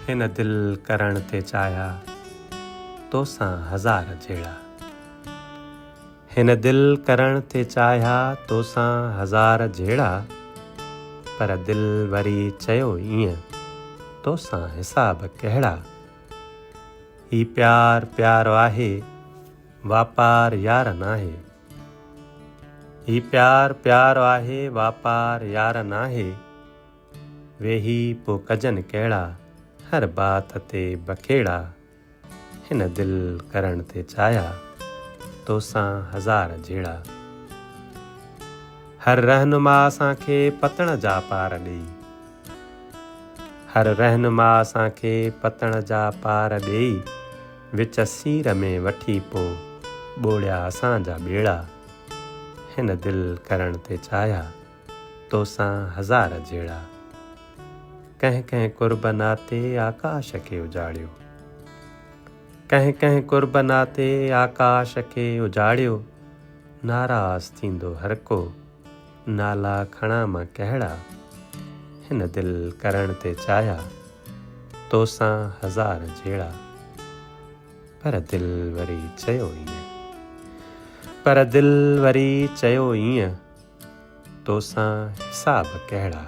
हिन दिल करण ते चाहिया तोसां हज़ार जहिड़ा। हिन दिल करण ते चाहिया तोसां हज़ार जहिड़ा, पर दिल वरी चयो ईअं तोसां हिसाब कहिड़ा। ही प्यार प्यार आहे वापार यार नाहे। ही प्यार प्यार आहे वापार यार नाहे। वेही पोइ कजनि कहिड़ा हर बात ते बखेड़ा। हिन दिल करण ते चाहिया तोसां हज़ार जहिड़ा। हर रहनुमा असांखे पतण जा पार ॾेई। हर रहनुमा असांखे पतण जा पार ॾेई, विच सीर में वठी पोइ ॿोड़िया असांजा ॿेड़ा। हिन दिल करण ते चाहिया तोसां हज़ार जहिड़ा। कंहिं कंहिं कुर्ब नाते आकाश खे उजाड़ियो। कंहिं कंहिं कुर्ब नाते आकाश खे उजाड़ियो। नाराज़ थींदो हर को नाला खणा मां कहिड़ा। हिन दिल करण ते चाहिया तोसां हज़ार जहिड़ा, पर दिल वरी चयो ईअं। पर दिल वरी चयो ईअं तोसां हिसाब कहिड़ा।